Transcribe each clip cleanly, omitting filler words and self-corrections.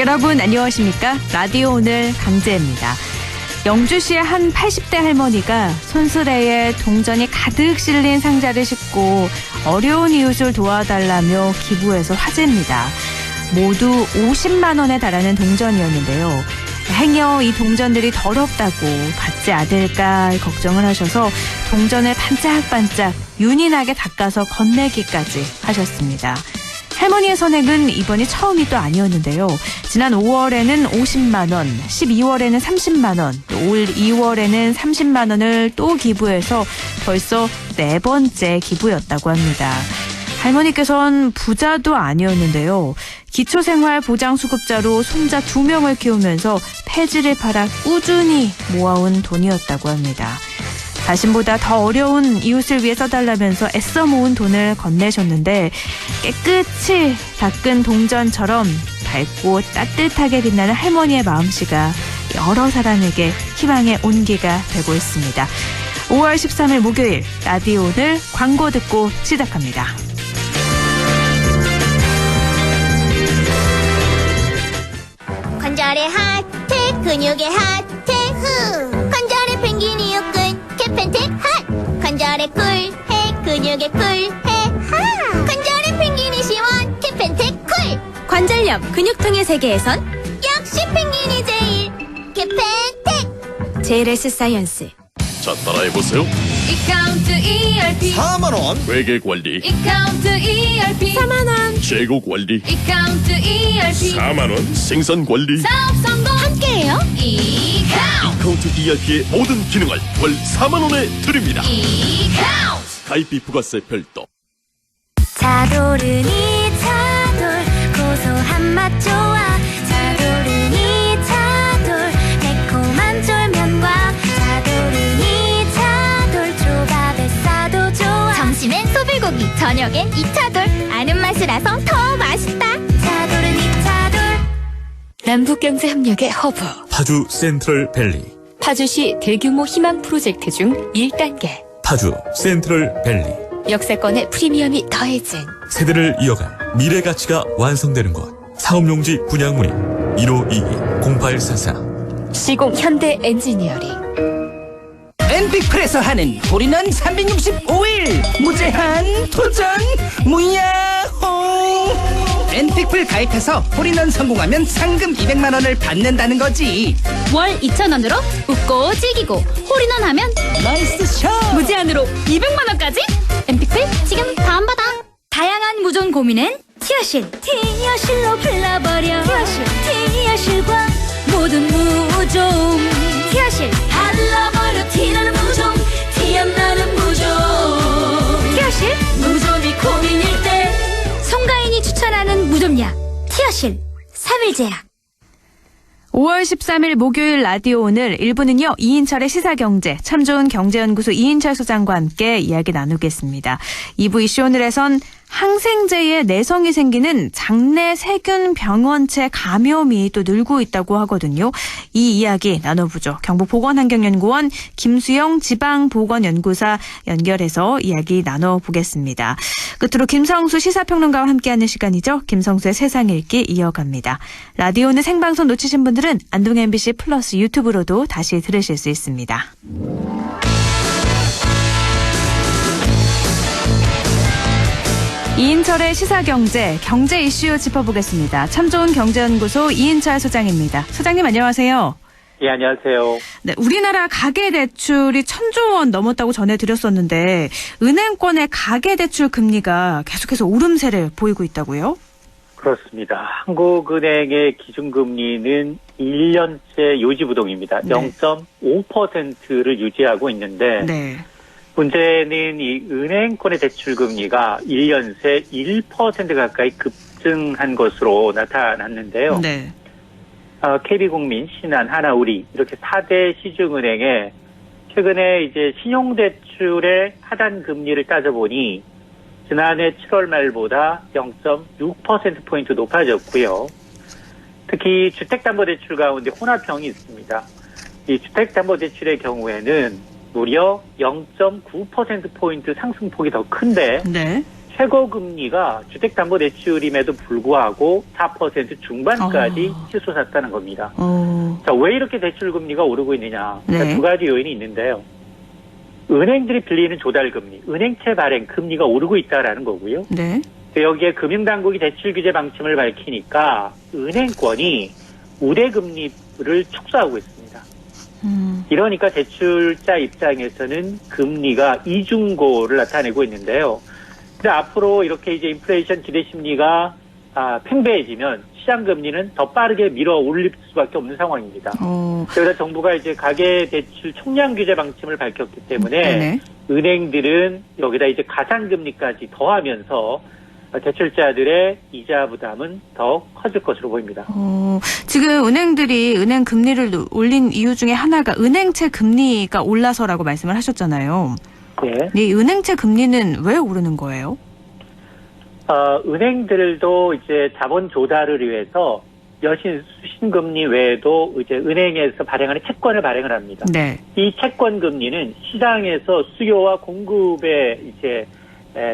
여러분 안녕하십니까? 라디오 오늘 강재입니다. 영주시의 한 80대 할머니가 손수레에 동전이 가득 실린 상자를 싣고 어려운 이웃을 도와달라며 기부해서 화제입니다. 모두 50만 원에 달하는 동전이었는데요. 행여 이 동전들이 더럽다고 받지 않을까 걱정을 하셔서 동전을 반짝반짝 윤이 나게 닦아서 건네기까지 하셨습니다. 할머니의 선행은 이번이 처음이 또 아니었는데요. 지난 5월에는 50만 원, 12월에는 30만 원, 올 2월에는 30만 원을 또 기부해서 벌써 4번째 기부였다고 합니다. 할머니께서는 부자도 아니었는데요. 기초생활보장수급자로 손자 2명을 키우면서 폐지를 팔아 꾸준히 모아온 돈이었다고 합니다. 자신보다 더 어려운 이웃을 위해 써달라면서 애써 모은 돈을 건네셨는데 깨끗이 닦은 동전처럼 밝고 따뜻하게 빛나는 할머니의 마음씨가 여러 사람에게 희망의 온기가 되고 있습니다. 5월 13일 목요일 라디오 오늘 광고 듣고 시작합니다. 관절의 하트, 근육의 하트, 관절의 펭귄이 웃근 캐펜텍 핫. 관절의 쿨해, 근육의 쿨해 하. 관절의 펭귄이 시원 캐펜텍 쿨. 관절염, 근육통의 세계에선 역시 펭귄이 제일 캐펜텍. JLS 사이언스. 자, 따라해보세요. 이카운트 ERP 4만원 회계관리, 이카운트 ERP 4만원. 재고관리, 이카운트 ERP 4만원 생산관리. 사업 성공 함께해요. 이카운트 카운트 ERP의 모든 기능을 월 4만원에 드립니다. 이카운트 가입비 부가세 별도. 차도르니 차돌 고소한 맛 좋아. 차도르니 차돌 매콤한 쫄면과 차도르니 차돌 조밥에 싸도 좋아. 점심엔 소불고기, 저녁엔 이차돌. 아는 맛이라서 더 맛있다. 차도르니 차돌. 남북경제협력의 허브. 파주 센트럴밸리. 파주시 대규모 희망 프로젝트 중 1단계. 파주 센트럴밸리. 역세권의 프리미엄이 더해진 세대를 이어갈 미래 가치가 완성되는 곳. 사업용지 분양문의 1522-0844. 시공 현대 엔지니어링. 엔빅플에서 하는 홀인원 365일 무제한 도전 무야호. 엔빅플 가입해서 홀인원 성공하면 상금 200만 원을 받는다는 거지. 월 2,000원으로 웃고 즐기고 홀인원 하면 나이스 샷. 무제한으로 200만 원까지? 엠픽플 지금 다운받아. 다양한 무전 고민엔 티아실 티아실로 풀러버려. 티아실과 모든 무좀 티아실 달라버려. 티나는 무좀 티 안 나는 무좀. 티아실 무좀이 고민일 때 송가인이 추천하는 무좀약 티아실 3일제약. 5월 13일 목요일 라디오 오늘 1부는요. 이인철의 시사경제, 참 좋은 경제연구소 이인철 소장과 함께 이야기 나누겠습니다. 2부 이슈 오늘에선 항생제에 내성이 생기는 장내 세균 병원체 감염이 또 늘고 있다고 하거든요. 이 이야기 나눠보죠. 경북보건환경연구원 김수영 지방보건연구사 연결해서 이야기 나눠보겠습니다. 끝으로 김성수 시사평론가와 함께하는 시간이죠. 김성수의 세상 읽기 이어갑니다. 라디오는 생방송 놓치신 분들은 안동 MBC 플러스 유튜브로도 다시 들으실 수 있습니다. 이인철의 시사경제, 경제 이슈 짚어보겠습니다. 참 좋은 경제연구소 이인철 소장입니다. 소장님 안녕하세요. 예, 안녕하세요. 네, 우리나라 가계대출이 1,000조 원 넘었다고 전해드렸었는데 은행권의 가계대출 금리가 계속해서 오름세를 보이고 있다고요? 그렇습니다. 한국은행의 기준금리는 1년째 요지부동입니다. 네. 0.5%를 유지하고 있는데 네. 문제는 이 은행권의 대출금리가 1년 새 1% 가까이 급증한 것으로 나타났는데요. 네. KB국민, 신한, 하나우리 이렇게 4대 시중은행에 최근에 이제 신용대출의 하단 금리를 따져보니 지난해 7월 말보다 0.6%포인트 높아졌고요. 특히 주택담보대출 가운데 혼합형이 있습니다. 이 주택담보대출의 경우에는 무려 0.9%포인트 상승폭이 더 큰데 네. 최고 금리가 주택담보대출임에도 불구하고 4% 중반까지 치솟았다는 겁니다. 자, 왜 이렇게 대출 금리가 오르고 있느냐? 네. 두 가지 요인이 있는데요. 은행들이 빌리는 조달금리, 은행채 발행 금리가 오르고 있다라는 거고요. 네. 여기에 금융당국이 대출 규제 방침을 밝히니까 은행권이 우대금리를 축소하고 있습니다. 이러니까 대출자 입장에서는 금리가 이중고를 나타내고 있는데요. 근데 앞으로 이렇게 이제 인플레이션 기대 심리가 팽배해지면 시장 금리는 더 빠르게 밀어 올릴 수밖에 없는 상황입니다. 그래서 정부가 이제 가계 대출 총량 규제 방침을 밝혔기 때문에 네네. 은행들은 여기다 이제 가상금리까지 더하면서 대출자들의 이자 부담은 더 커질 것으로 보입니다. 지금 은행들이 은행 금리를 올린 이유 중에 하나가 은행채 금리가 올라서라고 말씀을 하셨잖아요. 네. 이 은행채 금리는 왜 오르는 거예요? 은행들도 이제 자본 조달을 위해서 여신 수신금리 외에도 이제 은행에서 발행하는 채권을 발행을 합니다. 네. 이 채권 금리는 시장에서 수요와 공급의 이제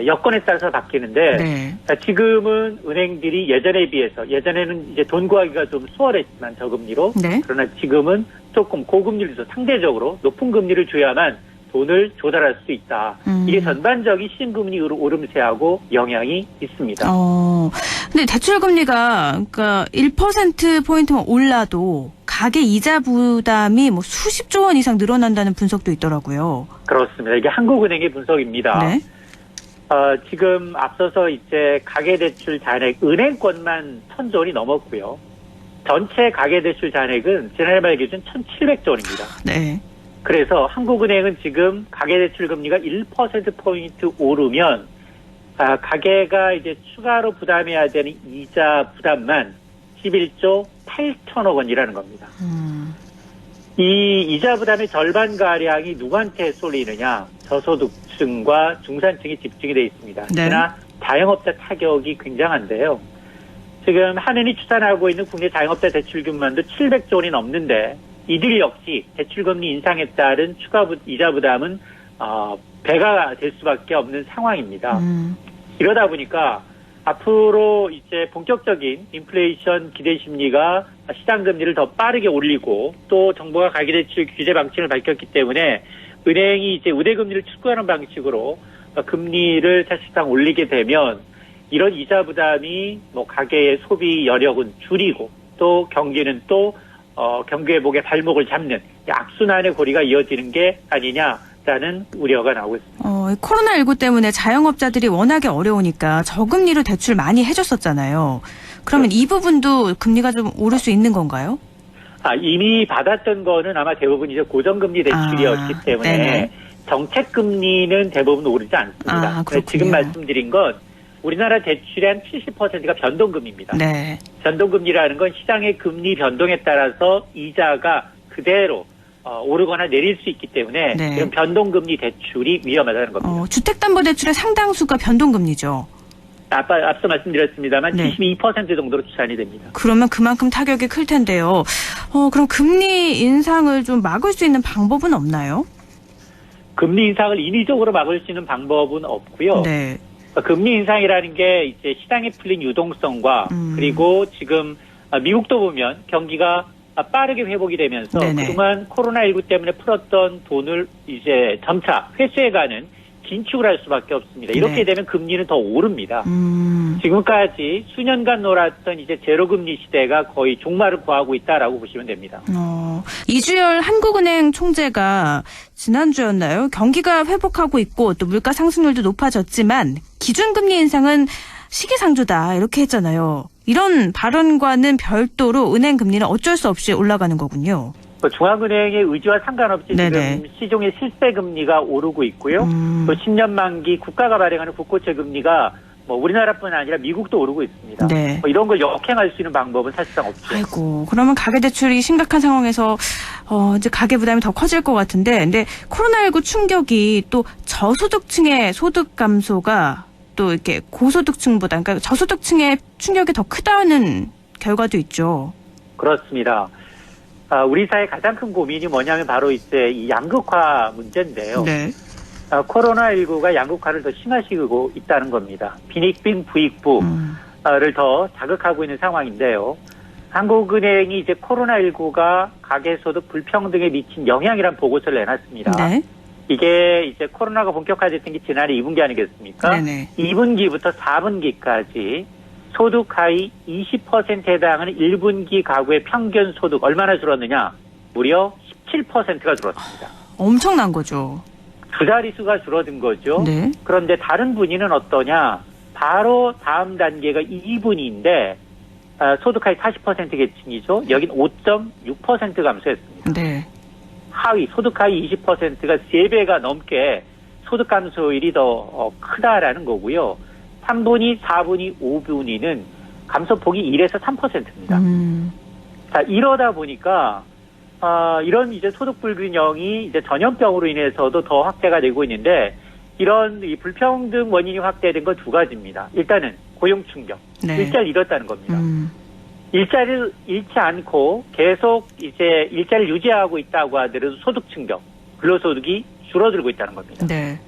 여건에 따라서 바뀌는데 네. 지금은 은행들이 예전에 비해서 예전에는 이제 돈 구하기가 좀 수월했지만 저금리로 네. 그러나 지금은 조금 고금리로 상대적으로 높은 금리를 줘야만 돈을 조달할 수 있다. 이게 전반적인 시중금리 오름세하고 영향이 있습니다. 근데 대출 금리가 그러니까 1%포인트만 올라도 가계 이자 부담이 뭐 수십조 원 이상 늘어난다는 분석도 있더라고요. 그렇습니다. 이게 한국은행의 분석입니다. 네. 지금 앞서서 이제 가계대출 잔액, 은행권만 1,000조 원이 넘었고요. 전체 가계대출 잔액은 지난해 말 기준 1,700조 원입니다. 네. 그래서 한국은행은 지금 가계대출 금리가 1%포인트 오르면, 가계가 이제 추가로 부담해야 되는 이자 부담만 11조 8천억 원이라는 겁니다. 이 이자 부담의 절반가량이 누구한테 쏠리느냐? 저소득층과 중산층이 집중이 되어 있습니다. 네. 그러나 자영업자 타격이 굉장한데요. 지금 한은이 추산하고 있는 국내 자영업자 대출 규모만도 700조 원이 넘는데 이들 역시 대출금리 인상에 따른 추가 이자 부담은 배가 될 수밖에 없는 상황입니다. 이러다 보니까 앞으로 이제 본격적인 인플레이션 기대 심리가 시장 금리를 더 빠르게 올리고 또 정부가 가계대출 규제 방침을 밝혔기 때문에 은행이 이제 우대금리를 축소하는 방식으로 금리를 사실상 올리게 되면 이런 이자 부담이 뭐 가계의 소비 여력은 줄이고 또 경기는 또 경기 회복의 발목을 잡는 악순환의 고리가 이어지는 게 아니냐라는 우려가 나오고 있습니다. 코로나19 때문에 자영업자들이 워낙에 어려우니까 저금리로 대출 많이 해줬었잖아요. 그러면 이 부분도 금리가 좀 오를 수 있는 건가요? 이미 받았던 거는 아마 대부분 이제 고정금리 대출이었기 때문에 네네. 정책금리는 대부분 오르지 않습니다. 지금 말씀드린 건 우리나라 대출의 한 70%가 변동금리입니다. 네. 변동금리라는 건 시장의 금리 변동에 따라서 이자가 그대로 오르거나 내릴 수 있기 때문에 네. 이런 변동금리 대출이 위험하다는 겁니다. 주택담보대출의 상당수가 변동금리죠. 앞서 말씀드렸습니다만 네. 72% 정도로 추산이 됩니다. 그러면 그만큼 타격이 클 텐데요. 그럼 금리 인상을 좀 막을 수 있는 방법은 없나요? 금리 인상을 인위적으로 막을 수 있는 방법은 없고요. 네. 금리 인상이라는 게 이제 시장에 풀린 유동성과 그리고 지금 미국도 보면 경기가 빠르게 회복이 되면서 네네. 그동안 코로나19 때문에 풀었던 돈을 이제 점차 회수해가는 긴축을 할 수밖에 없습니다. 이렇게 네. 되면 금리는 더 오릅니다. 지금까지 수년간 놀았던 이제 제로금리 시대가 거의 종말을 구하고 있다라고 보시면 됩니다. 이주열 한국은행 총재가 지난주였나요? 경기가 회복하고 있고 또 물가 상승률도 높아졌지만 기준금리 인상은 시기상조다 이렇게 했잖아요. 이런 발언과는 별도로 은행 금리는 어쩔 수 없이 올라가는 거군요. 중앙은행의 의지와 상관없이 네네. 지금 시중의 실제 금리가 오르고 있고요. 또 10년 만기 국가가 발행하는 국고채 금리가 뭐 우리나라뿐 아니라 미국도 오르고 있습니다. 네. 이런 걸 역행할 수 있는 방법은 사실상 없죠. 아이고, 그러면 가계대출이 심각한 상황에서 이제 가계 부담이 더 커질 것 같은데, 근데 코로나19 충격이 또 저소득층의 소득 감소가 또 이렇게 고소득층보다, 그러니까 저소득층의 충격이 더 크다는 결과도 있죠. 그렇습니다. 우리 사회 가장 큰 고민이 뭐냐면 바로 이제 이 양극화 문제인데요. 네. 코로나19가 양극화를 더 심화시키고 있다는 겁니다. 빈익빈 부익부를 더 자극하고 있는 상황인데요. 한국은행이 이제 코로나19가 가계소득 불평등에 미친 영향이란 보고서를 내놨습니다. 네. 이게 이제 코로나가 본격화됐던 게 지난해 2분기 아니겠습니까? 네네. 2분기부터 4분기까지 소득 하위 20%에 해당하는 1분기 가구의 평균 소득 얼마나 줄었느냐? 무려 17%가 줄었습니다. 엄청난 거죠. 두 자릿수가 줄어든 거죠. 네. 그런데 다른 분위는 어떠냐? 바로 다음 단계가 2분위인데 소득 하위 40% 계층이죠. 여긴 5.6% 감소했습니다. 네. 하위 소득 하위 20%가 3배가 넘게 소득 감소율이 더 크다라는 거고요. 3분위, 4분위, 5분위는 감소폭이 1에서 3%입니다. 자, 이러다 보니까 이런 이제 소득 불균형이 이제 전염병으로 인해서도 더 확대가 되고 있는데 이런 이 불평등 원인이 확대된 건 두 가지입니다. 일단은 고용 충격, 네. 일자리를 잃었다는 겁니다. 일자리를 잃지 않고 계속 이제 일자리를 유지하고 있다고 하더라도 소득 충격, 근로소득이 줄어들고 있다는 겁니다. 네.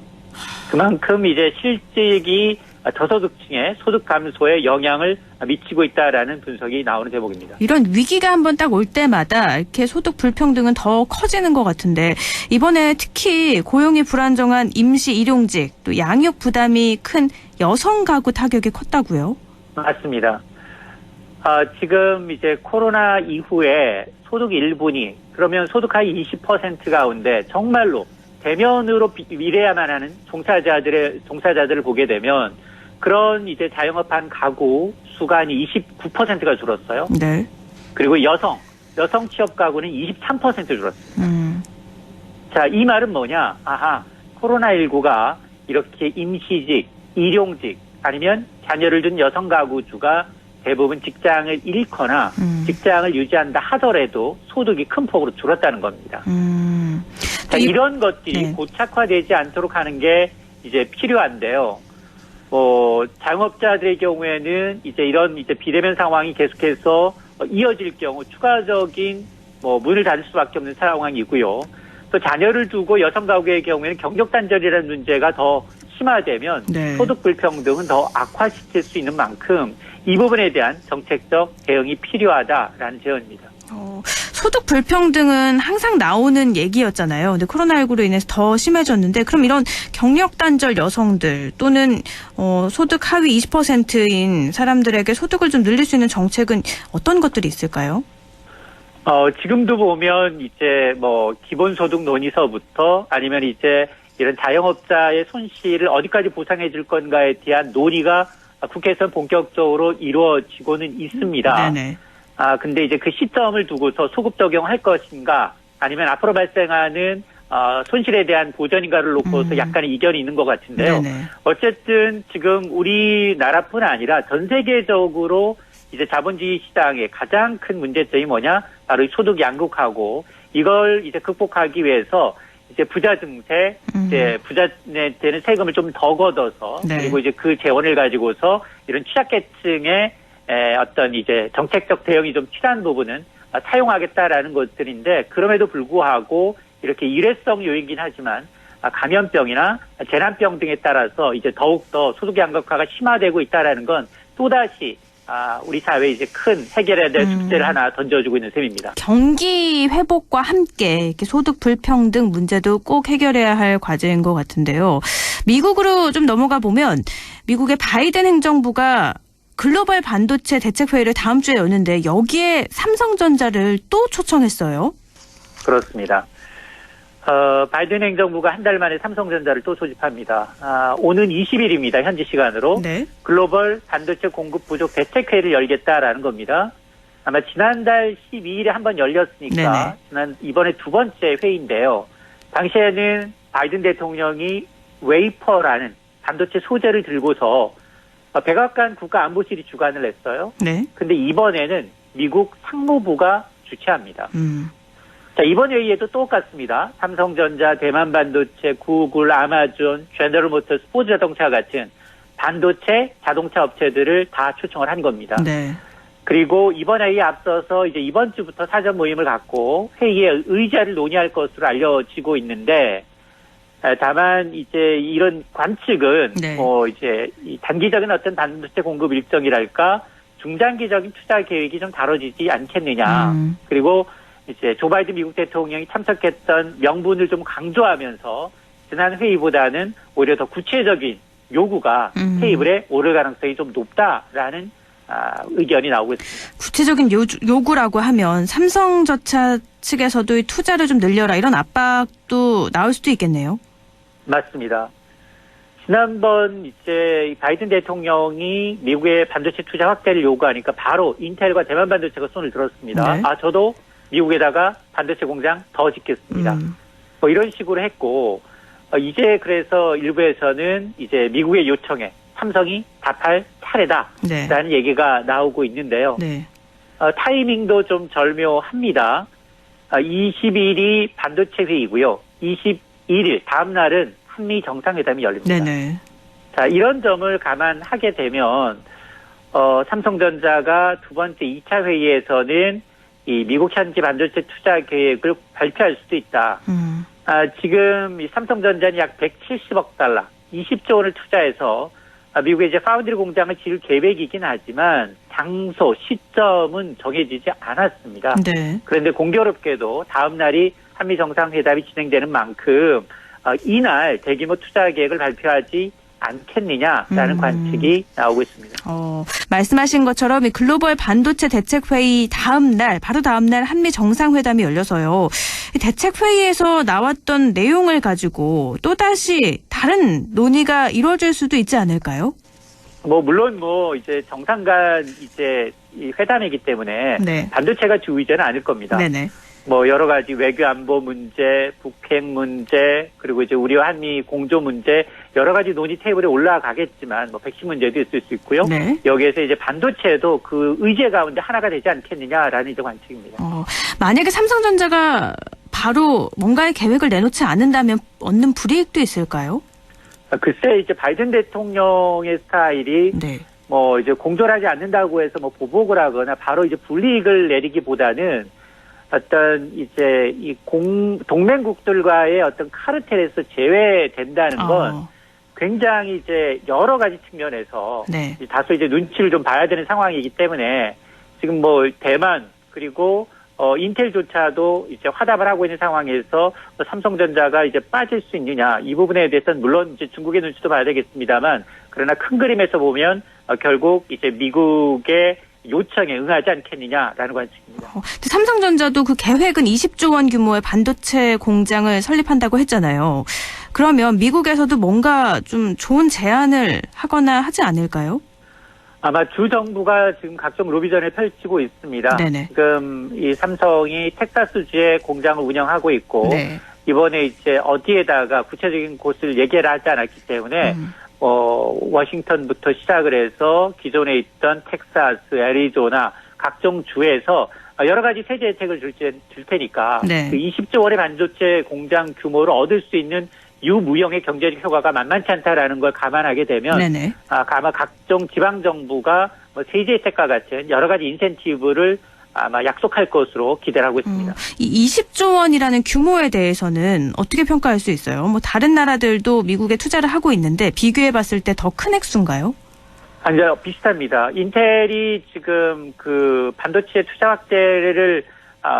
그만큼 이제 실직이 저소득층의 소득 감소에 영향을 미치고 있다라는 분석이 나오는 대목입니다. 이런 위기가 한번 딱 올 때마다 이렇게 소득 불평등은 더 커지는 것 같은데 이번에 특히 고용이 불안정한 임시 일용직 또 양육 부담이 큰 여성 가구 타격이 컸다고요? 맞습니다. 지금 이제 코로나 이후에 소득 1분위 그러면 소득 하위 20% 가운데 정말로 대면으로 일해야만 하는 종사자들을 보게 되면 그런 이제 자영업한 가구 수가 한 29%가 줄었어요. 네. 그리고 여성 취업 가구는 23% 줄었습니다. 자, 이 말은 뭐냐? 코로나19가 이렇게 임시직, 일용직 아니면 자녀를 둔 여성 가구주가 대부분 직장을 잃거나 직장을 유지한다 하더라도 소득이 큰 폭으로 줄었다는 겁니다. 자, 이런 것들이 네. 고착화되지 않도록 하는 게 이제 필요한데요. 자영업자들의 경우에는 이제 이런 이제 비대면 상황이 계속해서 이어질 경우 추가적인 문을 닫을 수밖에 없는 상황이고요. 또 자녀를 두고 여성 가구의 경우에는 경력 단절이라는 문제가 더 심화되면 네. 소득 불평등은 더 악화시킬 수 있는 만큼 이 부분에 대한 정책적 대응이 필요하다라는 제언입니다. 소득 불평등은 항상 나오는 얘기였잖아요. 근데 코로나19로 인해서 더 심해졌는데 그럼 이런 경력 단절 여성들 또는 소득 하위 20%인 사람들에게 소득을 좀 늘릴 수 있는 정책은 어떤 것들이 있을까요? 지금도 보면 이제 기본소득 논의서부터 아니면 이제 이런 자영업자의 손실을 어디까지 보상해 줄 건가에 대한 논의가 국회에서 본격적으로 이루어지고는 있습니다. 네네. 근데 이제 그 시점을 두고서 소급 적용할 것인가 아니면 앞으로 발생하는 손실에 대한 보전인가를 놓고서 약간의 이견이 있는 것 같은데요. 네네. 어쨌든 지금 우리나라뿐 아니라 전 세계적으로 이제 자본주의 시장의 가장 큰 문제점이 뭐냐? 바로 소득 양극화고 이걸 이제 극복하기 위해서 이제 부자 증세, 이제 부자한테는 세금을 좀 더 걷어서 네. 그리고 이제 그 재원을 가지고서 이런 취약계층의 어떤 이제 정책적 대응이 좀 필요한 부분은 사용하겠다라는 것들인데 그럼에도 불구하고 이렇게 일회성 요인이긴 하지만 감염병이나 재난병 등에 따라서 이제 더욱더 소득 양극화가 심화되고 있다라는 건 또다시 우리 사회에 이제 큰 해결해야 될 숙제를 하나 던져주고 있는 셈입니다. 경기 회복과 함께 이렇게 소득 불평등 문제도 꼭 해결해야 할 과제인 것 같은데요. 미국으로 좀 넘어가 보면 미국의 바이든 행정부가 글로벌 반도체 대책회의를 다음 주에 여는데 여기에 삼성전자를 또 초청했어요. 그렇습니다. 바이든 행정부가 한 달 만에 삼성전자를 또 소집합니다. 오는 20일입니다. 현지 시간으로. 네. 글로벌 반도체 공급 부족 대책회의를 열겠다라는 겁니다. 아마 지난달 12일에 한 번 열렸으니까 이번에 두 번째 회의인데요. 당시에는 바이든 대통령이 웨이퍼라는 반도체 소재를 들고서 백악관 국가안보실이 주관을 했어요. 네. 근데 이번에는 미국 상무부가 주최합니다. 자, 이번 회의에도 똑같습니다. 삼성전자, 대만반도체, 구글, 아마존, 제너럴모터스, 포드자동차 같은 반도체 자동차 업체들을 다 초청을 한 겁니다. 네. 그리고 이번 회의에 앞서서 이제 이번 주부터 사전 모임을 갖고 회의의 의제를 논의할 것으로 알려지고 있는데 다만 이제 이런 관측은 네. 이제 이 단기적인 어떤 반도체 공급 일정이랄까 중장기적인 투자 계획이 좀 다뤄지지 않겠느냐. 그리고 이제 조 바이든 미국 대통령이 참석했던 명분을 좀 강조하면서 지난 회의보다는 오히려 더 구체적인 요구가 테이블에 오를 가능성이 좀 높다라는 의견이 나오고 있습니다. 구체적인 요구라고 하면 삼성전자 측에서도 이 투자를 좀 늘려라 이런 압박도 나올 수도 있겠네요. 맞습니다. 지난번 이제 이 바이든 대통령이 미국의 반도체 투자 확대를 요구하니까 바로 인텔과 대만 반도체가 손을 들었습니다. 네. 저도 미국에다가 반도체 공장 더 짓겠습니다. 뭐 이런 식으로 했고 이제 그래서 일부에서는 이제 미국의 요청에 삼성이 답할 차례다라는 네. 얘기가 나오고 있는데요. 네. 타이밍도 좀 절묘합니다. 20일이 반도체 회의고요. 21일 다음 날은 한미 정상회담이 열립니다. 네네. 자, 이런 점을 감안하게 되면 삼성전자가 두 번째 2차 회의에서는 이 미국 현지 반도체 투자 계획을 발표할 수도 있다. 지금 이 삼성전자는 약 170억 달러, 20조 원을 투자해서 미국의 이제 파운드리 공장을 지을 계획이긴 하지만 장소, 시점은 정해지지 않았습니다. 네. 그런데 공교롭게도 다음 날이 한미 정상회담이 진행되는 만큼 이날 대규모 투자 계획을 발표하지 않겠느냐라는 관측이 나오고 있습니다. 말씀하신 것처럼 이 글로벌 반도체 대책회의 바로 다음 날 한미 정상회담이 열려서요. 이 대책회의에서 나왔던 내용을 가지고 또다시 다른 논의가 이루어질 수도 있지 않을까요? 물론 이제 정상 간 이제 이 회담이기 때문에 네. 반도체가 주 의제는 아닐 겁니다. 네네. 여러 가지 외교 안보 문제, 북핵 문제, 그리고 이제 우리와 한미 공조 문제, 여러 가지 논의 테이블에 올라가겠지만, 백신 문제도 있을 수 있고요. 네. 여기에서 이제 반도체도 그 의제 가운데 하나가 되지 않겠느냐라는 이제 관측입니다. 만약에 삼성전자가 바로 뭔가의 계획을 내놓지 않는다면 얻는 불이익도 있을까요? 글쎄, 이제 바이든 대통령의 스타일이, 네. 이제 공조를 하지 않는다고 해서 보복을 하거나 바로 이제 불이익을 내리기보다는 어떤 이제 이 동맹국들과의 어떤 카르텔에서 제외된다는 건 굉장히 이제 여러 가지 측면에서 네. 다소 이제 눈치를 좀 봐야 되는 상황이기 때문에 지금 대만 그리고 인텔조차도 이제 화답을 하고 있는 상황에서 삼성전자가 이제 빠질 수 있느냐 이 부분에 대해서는 물론 이제 중국의 눈치도 봐야 되겠습니다만 그러나 큰 그림에서 보면 결국 이제 미국의 요청에 응하지 않겠느냐라는 관측입니다. 삼성전자도 그 계획은 20조 원 규모의 반도체 공장을 설립한다고 했잖아요. 그러면 미국에서도 뭔가 좀 좋은 제안을 하거나 하지 않을까요? 아마 주 정부가 지금 각종 로비전을 펼치고 있습니다. 네네. 지금 이 삼성이 텍사스주에 공장을 운영하고 있고 네. 이번에 이제 어디에다가 구체적인 곳을 얘기를 하지 않았기 때문에 워싱턴부터 시작을 해서 기존에 있던 텍사스, 애리조나 각종 주에서 여러 가지 세제 혜택을 줄 테니까 네. 그 20조 원의 반도체 공장 규모를 얻을 수 있는 유무형의 경제적 효과가 만만치 않다라는 걸 감안하게 되면 네네. 아마 각종 지방 정부가 세제 혜택과 같은 여러 가지 인센티브를 아마 약속할 것으로 기대를 하고 있습니다. 이 20조 원이라는 규모에 대해서는 어떻게 평가할 수 있어요? 다른 나라들도 미국에 투자를 하고 있는데 비교해봤을 때 더 큰 액수인가요? 아니요, 비슷합니다. 인텔이 지금 그 반도체 투자 확대를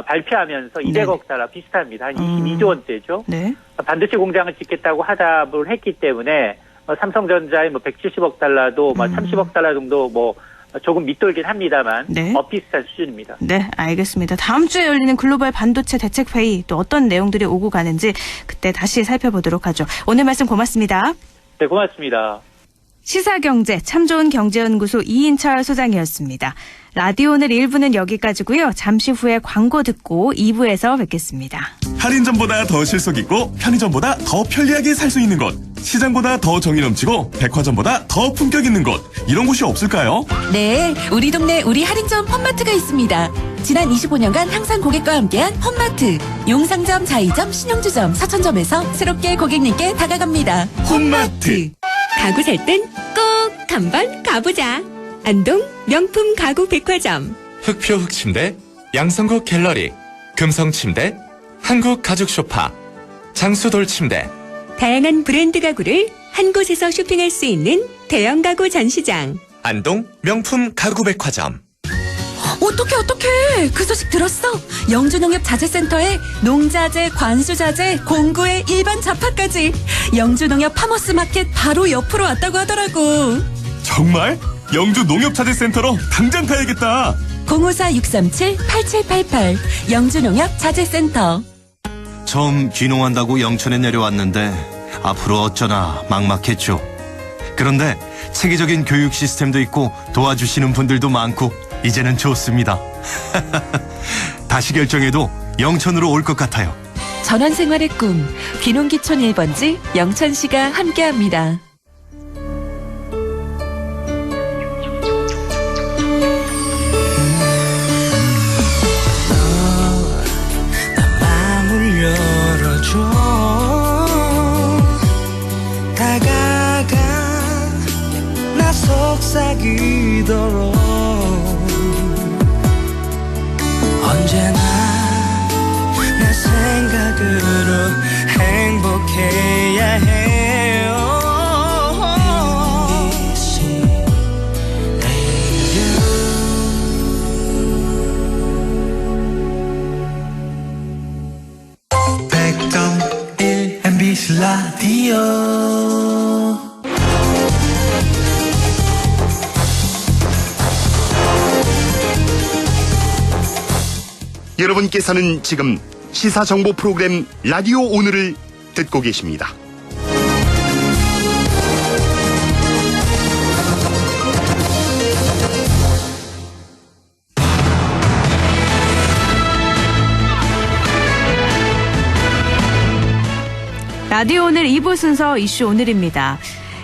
발표하면서 200억 달러 비슷합니다. 한 22조 원대죠. 네. 반도체 공장을 짓겠다고 하답을 했기 때문에 삼성전자의 170억 달러도 30억 달러 정도 조금 밑돌긴 합니다만 네. 비슷한 수준입니다. 네, 알겠습니다. 다음 주에 열리는 글로벌 반도체 대책회의 또 어떤 내용들이 오고 가는지 그때 다시 살펴보도록 하죠. 오늘 말씀 고맙습니다. 네, 고맙습니다. 시사경제 참 좋은 경제연구소 이인철 소장이었습니다. 라디오 오늘 1부는 여기까지고요. 잠시 후에 광고 듣고 2부에서 뵙겠습니다. 할인점보다 더 실속 있고 편의점보다 더 편리하게 살 수 있는 곳, 시장보다 더 정이 넘치고 백화점보다 더 품격 있는 곳, 이런 곳이 없을까요? 네, 우리 동네 우리 할인점 펀마트가 있습니다. 지난 25년간 항상 고객과 함께한 펀마트. 용상점, 자이점, 신용주점, 사천점에서 새롭게 고객님께 다가갑니다. 홈마트. 가구 살 땐 꼭 한번 가보자. 안동 명품 가구 백화점. 흑표 흑침대, 양성국 갤러리, 금성침대, 한국 가죽 소파, 장수돌 침대, 다양한 브랜드 가구를 한 곳에서 쇼핑할 수 있는 대형 가구 전시장. 안동 명품 가구백화점. 어떡해. 그 소식 들었어? 영주농협자재센터에 농자재, 관수자재, 공구에 일반 잡화까지. 영주농협 파머스마켓 바로 옆으로 왔다고 하더라고. 정말? 영주 농협자재센터로 당장 가야겠다. 054-637-8788 영주농협자재센터. 처음 귀농한다고 영천에 내려왔는데 앞으로 어쩌나 막막했죠. 그런데 체계적인 교육 시스템도 있고 도와주시는 분들도 많고 이제는 좋습니다. 다시 결정해도 영천으로 올 것 같아요. 전원생활의 꿈 귀농기촌 1번지 영천시가 함께합니다. 다가가 나 속삭이도록 언제나 내 생각으로 행복해야 해요. MBC 라디오. 여러분께서는 지금 시사정보 프로그램 라디오 오늘을 듣고 계십니다. 라디오 오늘 2부 순서 이슈 오늘입니다.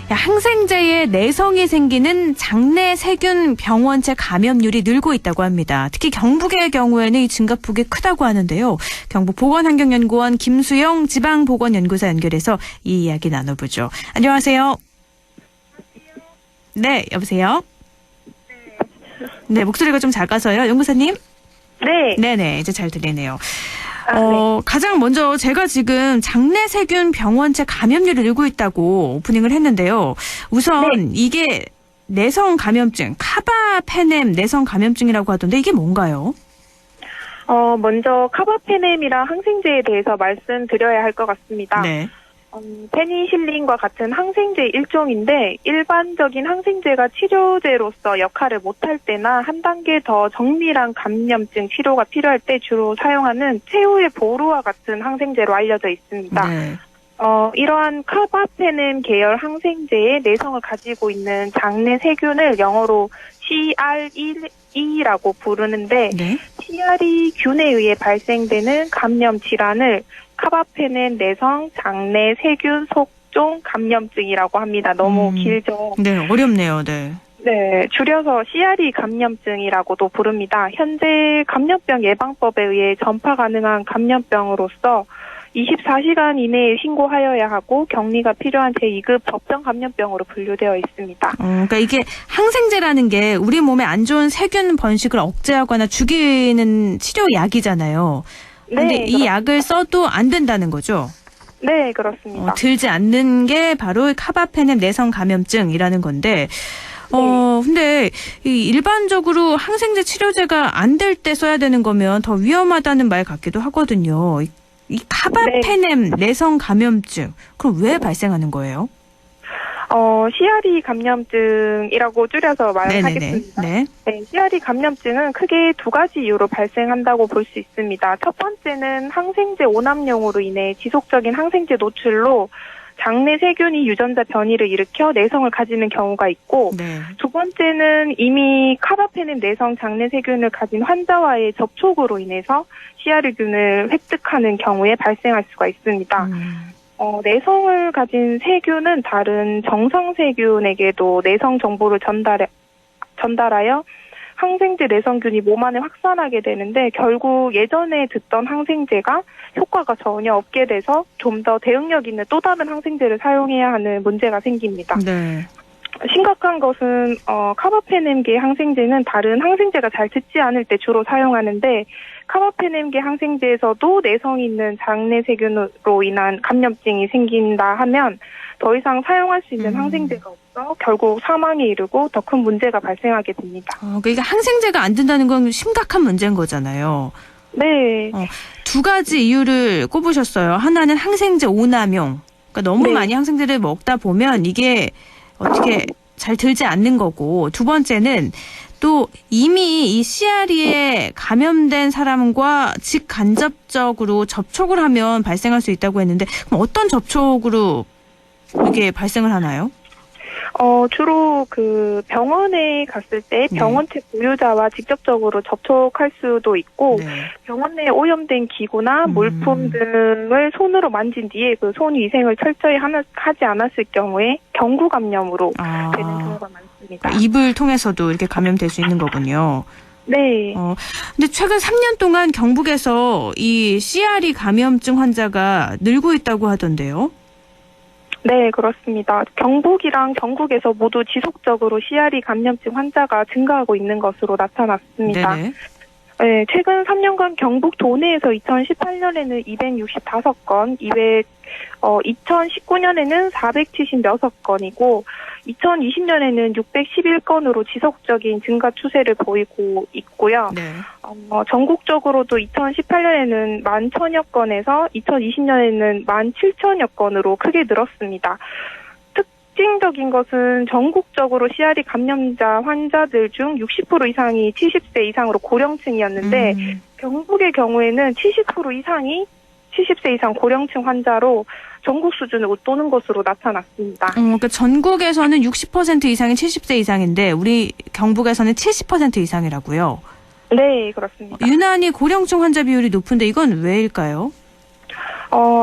항생제에 내성이 생기는 장내 세균 병원체 감염률이 늘고 있다고 합니다. 특히 경북의 경우에는 이 증가폭이 크다고 하는데요. 경북보건환경연구원 김수영 지방보건연구사 연결해서 이 이야기 나눠보죠. 안녕하세요. 네, 여보세요? 네, 목소리가 좀 작아서요. 연구사님? 네. 네네, 이제 잘 들리네요. 가장 먼저 제가 지금 장내 세균 병원체 감염률이 늘고 있다고 오프닝을 했는데요. 우선 이게 내성 감염증, 카바페넴 내성 감염증이라고 하던데 이게 뭔가요? 먼저 카바페넴이랑 항생제에 대해서 말씀드려야 할 것 같습니다. 네. 페니실린과 같은 항생제 일종인데 일반적인 항생제가 치료제로서 역할을 못할 때나 한 단계 더 정밀한 감염증 치료가 필요할 때 주로 사용하는 최후의 보루와 같은 항생제로 알려져 있습니다. 네. 이러한 카바페넴 계열 항생제의 내성을 가지고 있는 장내 세균을 영어로 CRE라고 부르는데 네. CRE균에 의해 발생되는 감염 질환을 카바페넴 내성 장내 세균 속종 감염증이라고 합니다. 너무 길죠? 네, 어렵네요. 네. 네, 줄여서 CRE 감염증이라고도 부릅니다. 현재 감염병 예방법에 의해 전파 가능한 감염병으로서 24시간 이내에 신고하여야 하고 격리가 필요한 제2급 법정 감염병으로 분류되어 있습니다. 그러니까 이게 항생제라는 게 우리 몸에 안 좋은 세균 번식을 억제하거나 죽이는 치료약이잖아요. 그런데 네, 이 약을 써도 안 된다는 거죠? 네, 그렇습니다. 들지 않는 게 바로 카바페넴 내성 감염증이라는 건데 근데 일반적으로 항생제 치료제가 안 될 때 써야 되는 거면 더 위험하다는 말 같기도 하거든요. 이 카바페넴 내성 감염증, 그럼 왜 발생하는 거예요? CRE 감염증이라고 줄여서 말하겠습니다. 네. 네, CRE 감염증은 크게 두 가지 이유로 발생한다고 볼 수 있습니다. 첫 번째는 항생제 오남용으로 인해 지속적인 항생제 노출로 장내 세균이 유전자 변이를 일으켜 내성을 가지는 경우가 있고 두 번째는 이미 카바페넴 내성 장내 세균을 가진 환자와의 접촉으로 인해서 CRE균을 획득하는 경우에 발생할 수가 있습니다. 내성을 가진 세균은 다른 정상 세균에게도 내성 정보를 전달하여 항생제 내성균이 몸 안에 확산하게 되는데 결국 예전에 듣던 항생제가 효과가 전혀 없게 돼서 좀 더 대응력 있는 또 다른 항생제를 사용해야 하는 문제가 생깁니다. 네. 심각한 것은 카바페넴계 항생제는 다른 항생제가 잘 듣지 않을 때 주로 사용하는데 카바페넴계 항생제에서도 내성이 있는 장내 세균으로 인한 감염증이 생긴다 하면 더 이상 사용할 수 있는 항생제가 없어 결국 사망에 이르고 더 큰 문제가 발생하게 됩니다. 그러니까 항생제가 안 된다는 건 심각한 문제인 거잖아요. 네. 두 가지 이유를 꼽으셨어요. 하나는 항생제 오남용. 그러니까 너무 네. 많이 항생제를 먹다 보면 이게 어떻게 잘 들지 않는 거고, 두 번째는 또 이미 이 CRE에 감염된 사람과 직간접적으로 접촉을 하면 발생할 수 있다고 했는데, 그럼 어떤 접촉으로 이게 발생을 하나요? 주로 그 병원에 갔을 때 병원체 보유자와 직접적으로 접촉할 수도 있고 병원 내에 오염된 기구나 물품 등을 손으로 만진 뒤에 그 손 위생을 철저히 하지 않았을 경우에 경구 감염으로 되는 경우가 많습니다. 입을 통해서도 이렇게 감염될 수 있는 거군요. 네. 근데 최근 3년 동안 경북에서 이 CRE 감염증 환자가 늘고 있다고 하던데요. 네, 그렇습니다. 경북이랑 전국에서 모두 지속적으로 CRE 감염증 환자가 증가하고 있는 것으로 나타났습니다. 네네. 네, 최근 3년간 경북 도내에서 2018년에는 265건, 2019년에는 476건이고 2020년에는 611건으로 지속적인 증가 추세를 보이고 있고요. 네. 전국적으로도 2018년에는 11,000여 건에서 2020년에는 17,000여 건으로 크게 늘었습니다. 특징적인 것은 전국적으로 CRE 감염자 환자들 중 60% 이상이 70세 이상으로 고령층이었는데 경북의 경우에는 70% 이상이 70세 이상 고령층 환자로 전국 수준을 웃도는 것으로 나타났습니다. 그러니까 전국에서는 60% 이상이 70세 이상인데 우리 경북에서는 70% 이상이라고요? 네, 그렇습니다. 유난히 고령층 환자 비율이 높은데 이건 왜일까요?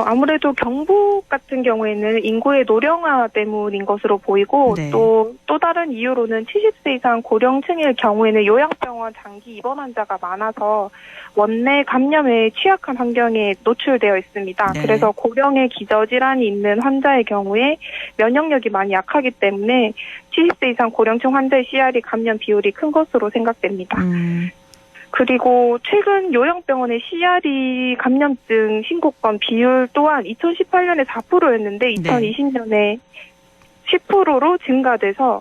아무래도 경북 같은 경우에는 인구의 노령화 때문인 것으로 보이고 또 다른 이유로는 70세 이상 고령층일 경우에는 요양병원 장기 입원 환자가 많아서 원내 감염에 취약한 환경에 노출되어 있습니다. 네. 그래서 고령의 기저질환이 있는 환자의 경우에 면역력이 많이 약하기 때문에 70세 이상 고령층 환자의 CRE 감염 비율이 큰 것으로 생각됩니다. 그리고 최근 요양병원의 CRE 감염증 신고건 비율 또한 2018년에 4%였는데 2020년에 10%로 증가돼서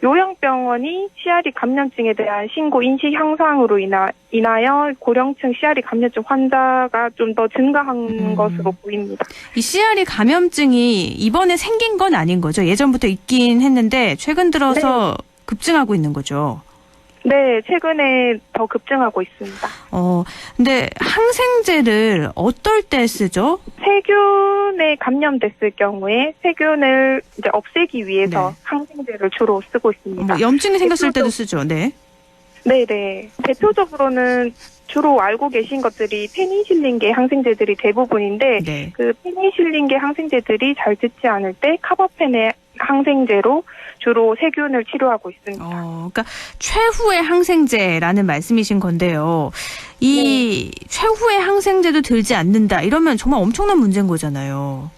요양병원이 CRE 감염증에 대한 신고 인식 향상으로 인하여 고령층 CRE 감염증 환자가 좀 더 증가한 것으로 보입니다. 이 CRE 감염증이 이번에 생긴 건 아닌 거죠? 예전부터 있긴 했는데 최근 들어서 급증하고 있는 거죠? 네, 최근에 더 급증하고 있습니다. 근데 항생제를 어떨 때 쓰죠? 세균에 감염됐을 경우에 세균을 이제 없애기 위해서 항생제를 주로 쓰고 있습니다. 염증이 생겼을 때도 쓰죠. 네. 네네. 대표적으로는 주로 알고 계신 것들이 페니실린계 항생제들이 대부분인데 그 페니실린계 항생제들이 잘 듣지 않을 때 카바페넴 항생제로 주로 세균을 치료하고 있습니다. 그러니까 최후의 항생제라는 말씀이신 건데요. 이 최후의 항생제도 들지 않는다. 이러면 정말 엄청난 문제인 거잖아요.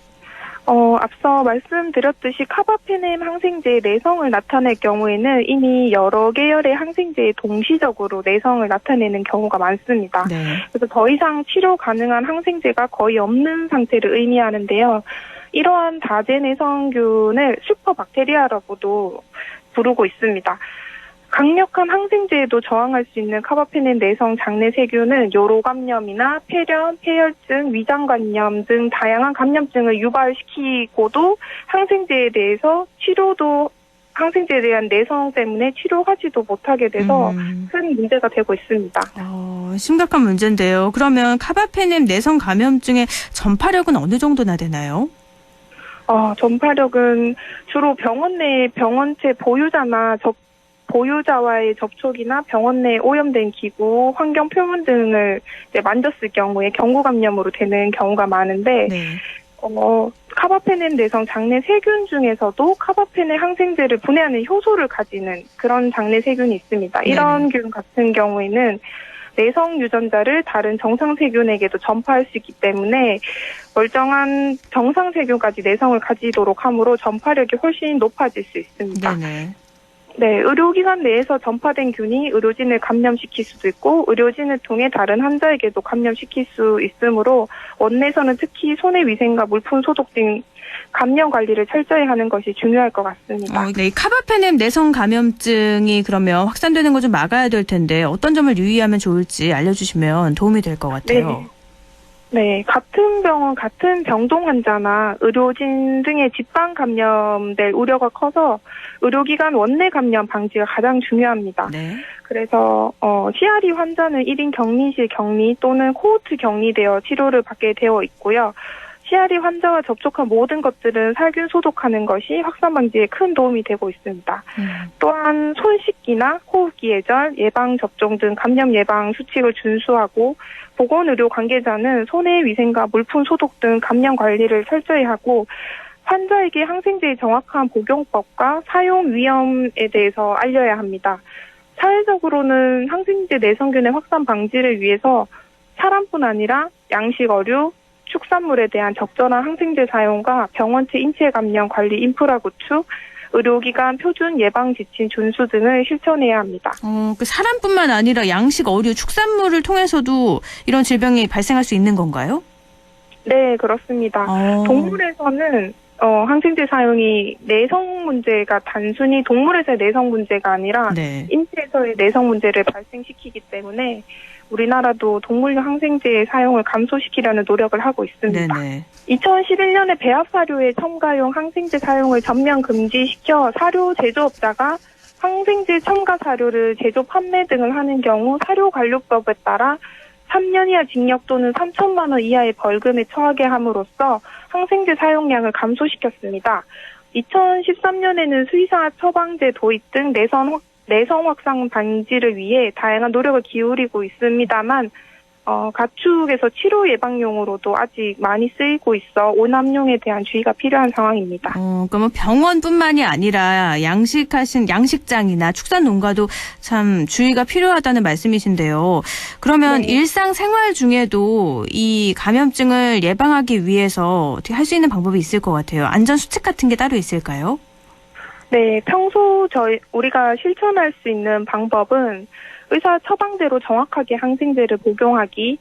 앞서 말씀드렸듯이 카바페넴 항생제의 내성을 나타낼 경우에는 이미 여러 계열의 항생제에 동시적으로 내성을 나타내는 경우가 많습니다. 그래서 더 이상 치료 가능한 항생제가 거의 없는 상태를 의미하는데요. 이러한 다제 내성균을 슈퍼박테리아라고도 부르고 있습니다. 강력한 항생제에도 저항할 수 있는 카바페넴 내성 장내 세균은 요로감염이나 폐렴, 폐혈증, 위장감염 등 다양한 감염증을 유발시키고도 항생제에 대한 내성 때문에 치료하지도 못하게 돼서 큰 문제가 되고 있습니다. 심각한 문제인데요. 그러면 카바페넴 내성 감염증의 전파력은 어느 정도나 되나요? 전파력은 주로 병원 내 병원체 보유자와의 접촉이나 병원 내 오염된 기구, 환경 표면 등을 이제 만졌을 경우에 경구 감염으로 되는 경우가 많은데, 카바페넴 내성 장내 세균 중에서도 카바페넴 항생제를 분해하는 효소를 가지는 그런 장내 세균이 있습니다. 이런 균 같은 경우에는 내성 유전자를 다른 정상 세균에게도 전파할 수 있기 때문에 멀쩡한 정상 세균까지 내성을 가지도록 함으로 전파력이 훨씬 높아질 수 있습니다. 네네. 네, 의료기관 내에서 전파된 균이 의료진을 감염시킬 수도 있고 의료진을 통해 다른 환자에게도 감염시킬 수 있으므로 원내에서는 특히 손의 위생과 물품 소독 등 감염 관리를 철저히 하는 것이 중요할 것 같습니다. 네, 이 카바페넴 내성 감염증이 그러면 확산되는 거 좀 막아야 될 텐데 어떤 점을 유의하면 좋을지 알려주시면 도움이 될 것 같아요. 네, 같은 병원, 같은 병동 환자나 의료진 등의 집단 감염될 우려가 커서 의료기관 원내 감염 방지가 가장 중요합니다. 네. 그래서 CRE 환자는 1인 격리실 격리 또는 코호트 격리되어 치료를 받게 되어 있고요. CRE 환자와 접촉한 모든 것들은 살균 소독하는 것이 확산 방지에 큰 도움이 되고 있습니다. 또한 손 씻기나 호흡기 예절, 예방 접종 등 감염 예방 수칙을 준수하고 보건의료 관계자는 손의 위생과 물품 소독 등 감염 관리를 철저히 하고 환자에게 항생제의 정확한 복용법과 사용 위험에 대해서 알려야 합니다. 사회적으로는 항생제 내성균의 확산 방지를 위해서 사람뿐 아니라 양식, 어류, 축산물에 대한 적절한 항생제 사용과 병원체 인체 감염 관리 인프라 구축, 의료기관 표준 예방 지침 준수 등을 실천해야 합니다. 그 사람뿐만 아니라 양식, 어류, 축산물을 통해서도 이런 질병이 발생할 수 있는 건가요? 네, 그렇습니다. 동물에서는 항생제 사용이 내성 문제가 단순히 동물에서의 내성 문제가 아니라 네. 인체에서의 내성 문제를 발생시키기 때문에 우리나라도 동물용 항생제의 사용을 감소시키려는 노력을 하고 있습니다. 네네. 2011년에 배합 사료의 첨가용 항생제 사용을 전면 금지시켜 사료 제조업자가 항생제 첨가 사료를 제조 판매 등을 하는 경우 사료관리법에 따라 3년 이하 징역 또는 3천만 원 이하의 벌금에 처하게 함으로써 항생제 사용량을 감소시켰습니다. 2013년에는 수의사 처방제 도입 등 내성 확산 방지를 위해 다양한 노력을 기울이고 있습니다만 가축에서 치료 예방용으로도 아직 많이 쓰이고 있어 오남용에 대한 주의가 필요한 상황입니다. 그러면 병원뿐만이 아니라 양식장이나 축산농가도 참 주의가 필요하다는 말씀이신데요. 그러면 네. 일상생활 중에도 이 감염증을 예방하기 위해서 어떻게 할 수 있는 방법이 있을 것 같아요. 안전수칙 같은 게 따로 있을까요? 네, 평소 우리가 실천할 수 있는 방법은 의사 처방대로 정확하게 항생제를 복용하기,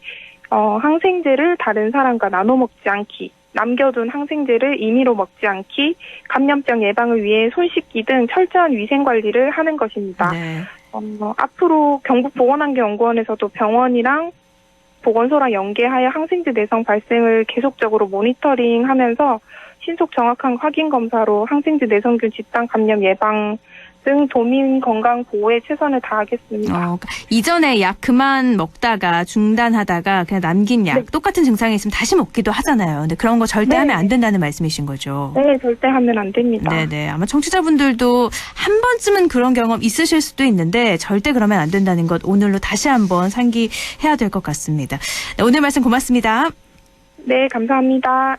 항생제를 다른 사람과 나눠 먹지 않기, 남겨둔 항생제를 임의로 먹지 않기, 감염병 예방을 위해 손 씻기 등 철저한 위생 관리를 하는 것입니다. 네. 앞으로 경북보건환경연구원에서도 병원이랑 보건소랑 연계하여 항생제 내성 발생을 계속적으로 모니터링하면서 신속 정확한 확인 검사로 항생제 내성균 집단 감염 예방 등 도민 건강 보호에 최선을 다하겠습니다. 그러니까 이전에 약 그만 먹다가 중단하다가 그냥 남긴 약 똑같은 증상이 있으면 다시 먹기도 하잖아요. 근데 그런 거 절대 하면 안 된다는 말씀이신 거죠? 네, 절대 하면 안 됩니다. 네네. 아마 청취자분들도 한 번쯤은 그런 경험 있으실 수도 있는데 절대 그러면 안 된다는 것 오늘로 다시 한번 상기해야 될 것 같습니다. 네, 오늘 말씀 고맙습니다. 네, 감사합니다.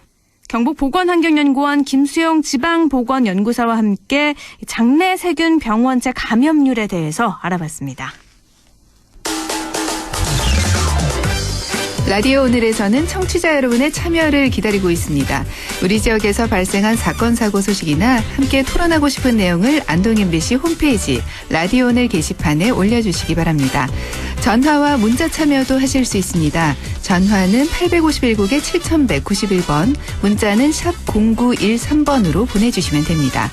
경북보건환경연구원 김수영 지방보건연구사와 함께 장내 세균 병원체 감염률에 대해서 알아봤습니다. 라디오 오늘에서는 청취자 여러분의 참여를 기다리고 있습니다. 우리 지역에서 발생한 사건 사고 소식이나 함께 토론하고 싶은 내용을 안동 MBC 홈페이지 라디오 오늘 게시판에 올려주시기 바랍니다. 전화와 문자 참여도 하실 수 있습니다. 전화는 851국에 7191번, 문자는 샵 0913번으로 보내주시면 됩니다.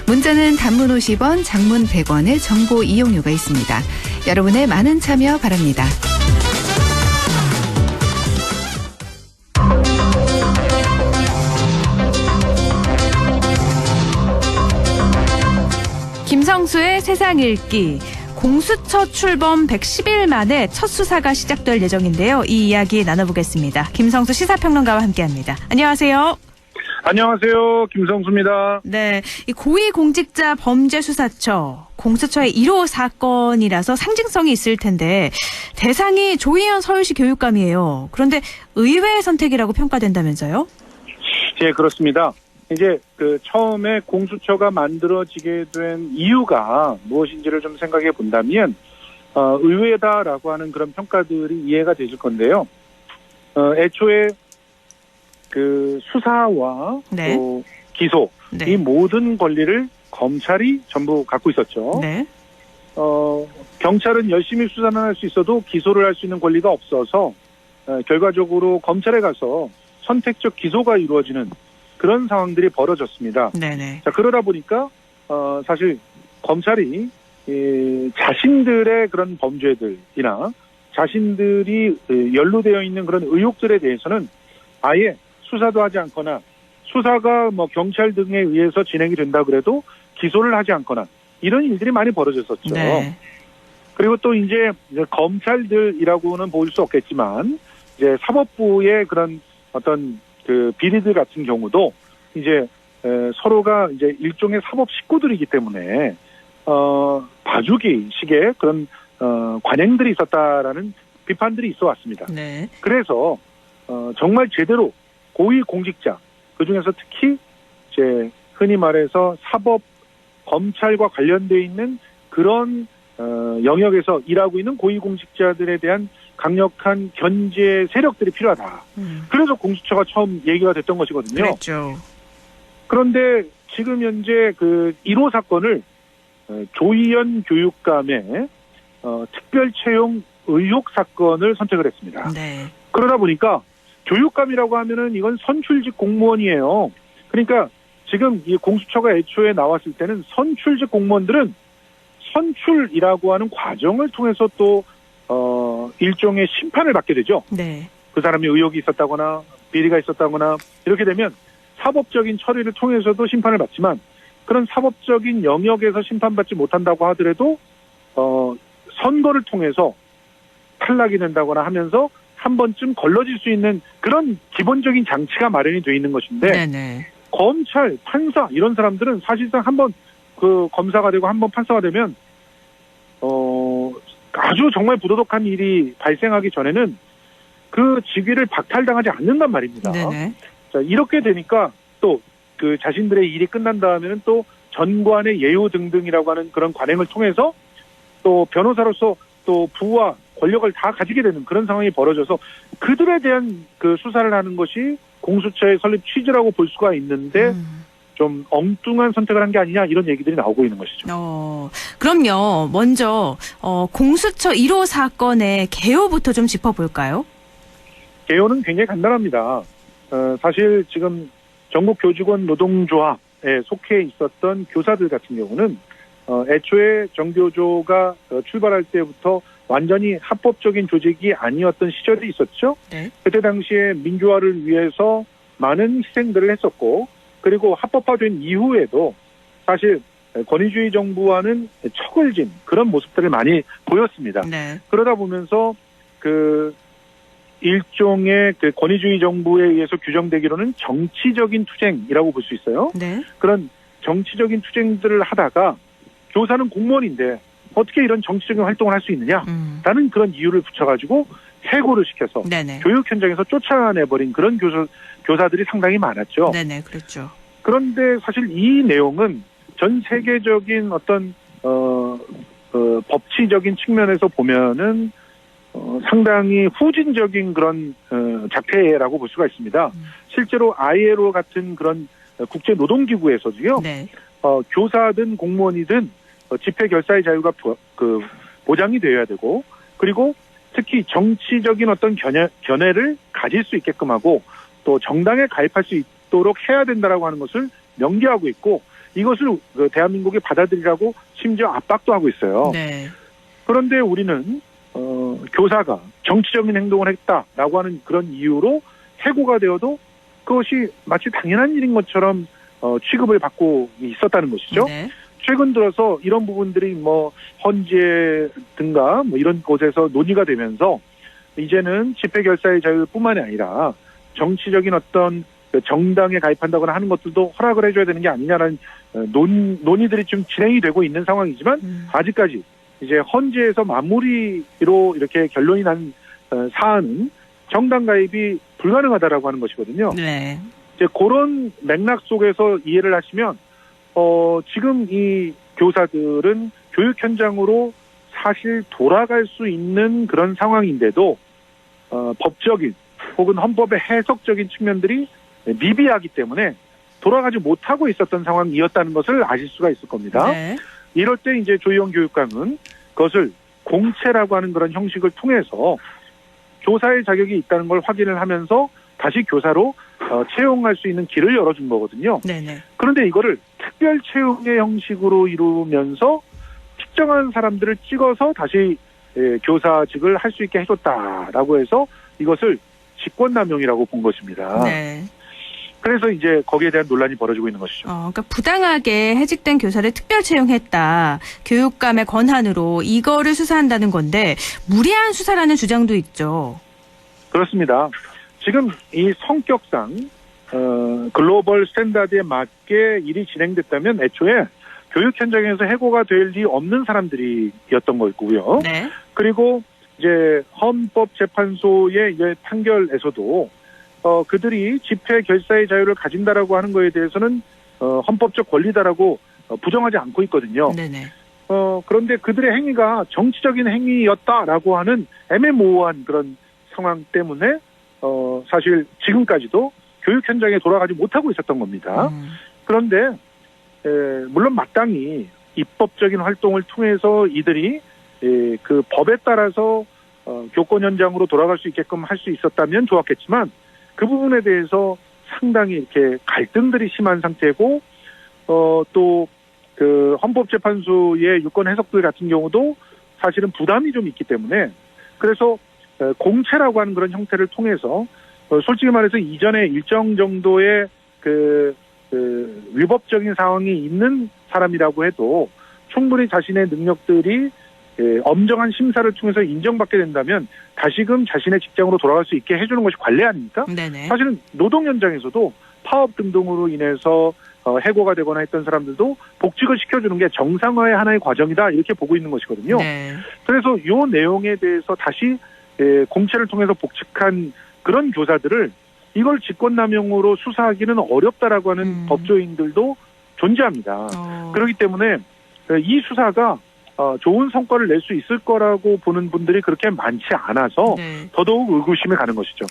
문자는 단문 50원, 장문 100원의 정보 이용료가 있습니다. 여러분의 많은 참여 바랍니다. 김성수의 세상 읽기. 공수처 출범 110일 만에 첫 수사가 시작될 예정인데요. 이 이야기 나눠보겠습니다. 김성수 시사평론가와 함께합니다. 안녕하세요. 안녕하세요. 김성수입니다. 네, 이 고위공직자 범죄수사처 공수처의 1호 사건이라서 상징성이 있을 텐데 대상이 조희연 서울시 교육감이에요. 그런데 의외의 선택이라고 평가된다면서요? 예, 그렇습니다. 이제 처음에 공수처가 만들어지게 된 이유가 무엇인지를 좀 생각해 본다면 의외다라고 하는 그런 평가들이 이해가 되실 건데요. 애초에 그 수사와 네. 또 기소 네. 이 모든 권리를 검찰이 전부 갖고 있었죠. 네. 경찰은 열심히 수사는 할 수 있어도 기소를 할 수 있는 권리가 없어서 결과적으로 검찰에 가서 선택적 기소가 이루어지는 그런 상황들이 벌어졌습니다. 네네. 자, 그러다 보니까 사실 검찰이 자신들의 그런 범죄들이나 자신들이 연루되어 있는 그런 의혹들에 대해서는 아예 수사도 하지 않거나 수사가 뭐 경찰 등에 의해서 진행이 된다 그래도 기소를 하지 않거나 이런 일들이 많이 벌어졌었죠. 네. 그리고 또 이제 검찰들이라고는 볼 수 없겠지만 이제 사법부의 그런 어떤 그 비리들 같은 경우도 이제 서로가 이제 일종의 사법 식구들이기 때문에 봐주기식의 그런 관행들이 있었다라는 비판들이 있어 왔습니다. 네. 그래서 정말 제대로 고위 공직자 그 중에서 특히 이제 흔히 말해서 사법 검찰과 관련돼 있는 그런 영역에서 일하고 있는 고위공직자들에 대한 강력한 견제 세력들이 필요하다. 그래서 공수처가 처음 얘기가 됐던 것이거든요. 그렇죠. 그런데 지금 현재 그 1호 사건을 조희연 교육감의 특별 채용 의혹 사건을 선택을 했습니다. 네. 그러다 보니까 교육감이라고 하면은 이건 선출직 공무원이에요. 그러니까 지금 이 공수처가 애초에 나왔을 때는 선출직 공무원들은 선출이라고 하는 과정을 통해서 또 일종의 심판을 받게 되죠. 네. 그 사람이 의혹이 있었다거나 비리가 있었다거나 이렇게 되면 사법적인 처리를 통해서도 심판을 받지만 그런 사법적인 영역에서 심판받지 못한다고 하더라도 선거를 통해서 탈락이 된다거나 하면서 한 번쯤 걸러질 수 있는 그런 기본적인 장치가 마련이 돼 있는 것인데 네네. 검찰, 판사 이런 사람들은 사실상 한번 그 검사가 되고 한번 판사가 되면 아주 정말 부도덕한 일이 발생하기 전에는 그 직위를 박탈당하지 않는단 말입니다. 네네. 자, 이렇게 되니까 또 그 자신들의 일이 끝난 다음에는 또 전관의 예우 등등이라고 하는 그런 관행을 통해서 또 변호사로서 또 부와 권력을 다 가지게 되는 그런 상황이 벌어져서 그들에 대한 그 수사를 하는 것이 공수처의 설립 취지라고 볼 수가 있는데 좀 엉뚱한 선택을 한 게 아니냐 이런 얘기들이 나오고 있는 것이죠. 그럼요. 먼저 공수처 1호 사건의 개요부터 좀 짚어볼까요? 개요는 굉장히 간단합니다. 사실 지금 전국교직원 노동조합에 속해 있었던 교사들 같은 경우는 애초에 정교조가 출발할 때부터 완전히 합법적인 조직이 아니었던 시절이 있었죠. 네. 그때 당시에 민주화를 위해서 많은 희생들을 했었고 그리고 합법화된 이후에도 사실 권위주의 정부와는 척을 진 그런 모습들을 많이 보였습니다. 네. 그러다 보면서 그 일종의 그 권위주의 정부에 의해서 규정되기로는 정치적인 투쟁이라고 볼 수 있어요. 네. 그런 정치적인 투쟁들을 하다가 교사는 공무원인데 어떻게 이런 정치적인 활동을 할 수 있느냐라는 그런 이유를 붙여가지고 해고를 시켜서 네네. 교육 현장에서 쫓아내버린 그런 교사들이 상당히 많았죠. 네네, 그렇죠. 그런데 사실 이 내용은 전 세계적인 어떤 법치적인 측면에서 보면은 상당히 후진적인 그런 작태라고 볼 수가 있습니다. 실제로 ILO 같은 그런 국제 노동기구에서도요. 네. 교사든 공무원이든 집회 결사의 자유가 보장이 되어야 되고 그리고 특히 정치적인 어떤 견해를 가질 수 있게끔 하고 또 정당에 가입할 수 있도록 해야 된다라고 하는 것을 명기하고 있고 이것을 대한민국이 받아들이라고 심지어 압박도 하고 있어요. 네. 그런데 우리는 교사가 정치적인 행동을 했다라고 하는 그런 이유로 해고가 되어도 그것이 마치 당연한 일인 것처럼 취급을 받고 있었다는 것이죠. 네. 최근 들어서 이런 부분들이 뭐 헌재 등가 뭐 이런 곳에서 논의가 되면서 이제는 집회 결사의 자유뿐만이 아니라 정치적인 어떤 정당에 가입한다거나 하는 것들도 허락을 해줘야 되는 게 아니냐라는 논의들이 좀 진행이 되고 있는 상황이지만 아직까지 이제 헌재에서 마무리로 이렇게 결론이 난 사안은 정당 가입이 불가능하다라고 하는 것이거든요. 네. 이제 그런 맥락 속에서 이해를 하시면 지금 이 교사들은 교육 현장으로 사실 돌아갈 수 있는 그런 상황인데도 법적인 혹은 헌법의 해석적인 측면들이 미비하기 때문에 돌아가지 못하고 있었던 상황이었다는 것을 아실 수가 있을 겁니다. 네. 이럴 때 이제 조희영 교육감은 그것을 공채라고 하는 그런 형식을 통해서 교사의 자격이 있다는 걸 확인을 하면서 다시 교사로 채용할 수 있는 길을 열어준 거거든요. 네네. 그런데 이거를 특별 채용의 형식으로 이루면서 특정한 사람들을 찍어서 다시 교사직을 할 수 있게 해줬다라고 해서 이것을 직권남용이라고 본 것입니다. 네. 그래서 이제 거기에 대한 논란이 벌어지고 있는 것이죠. 그러니까 부당하게 해직된 교사를 특별 채용했다. 교육감의 권한으로 이거를 수사한다는 건데 무리한 수사라는 주장도 있죠. 그렇습니다. 지금 이 성격상 글로벌 스탠다드에 맞게 일이 진행됐다면 애초에 교육 현장에서 해고가 될 리 없는 사람들이었던 거고요. 네. 그리고 이제 헌법재판소의 이제 판결에서도 그들이 집회 결사의 자유를 가진다라고 하는 거에 대해서는 헌법적 권리다라고 부정하지 않고 있거든요. 네네. 그런데 그들의 행위가 정치적인 행위였다라고 하는 애매모호한 그런 상황 때문에 사실 지금까지도 교육 현장에 돌아가지 못하고 있었던 겁니다. 그런데 물론 마땅히 입법적인 활동을 통해서 이들이 그 법에 따라서 교권 현장으로 돌아갈 수 있게끔 할 수 있었다면 좋았겠지만 그 부분에 대해서 상당히 이렇게 갈등들이 심한 상태고 또 그 헌법재판소의 유권 해석들 같은 경우도 사실은 부담이 좀 있기 때문에 그래서 공채라고 하는 그런 형태를 통해서 솔직히 말해서 이전에 일정 정도의 그 위법적인 상황이 있는 사람이라고 해도 충분히 자신의 능력들이 엄정한 심사를 통해서 인정받게 된다면 다시금 자신의 직장으로 돌아갈 수 있게 해주는 것이 관례 아닙니까? 네네. 사실은 노동 현장에서도 파업 등등으로 인해서 해고가 되거나 했던 사람들도 복직을 시켜주는 게 정상화의 하나의 과정이다 이렇게 보고 있는 것이거든요. 네. 그래서 이 내용에 대해서 다시 공채를 통해서 복직한 그런 교사들을 이걸 직권남용으로 수사하기는 어렵다라고 하는 법조인들도 존재합니다. 그렇기 때문에 이 수사가 좋은 성과를 낼 수 있을 거라고 보는 분들이 그렇게 많지 않아서 네. 더더욱 의구심이 가는 것이죠.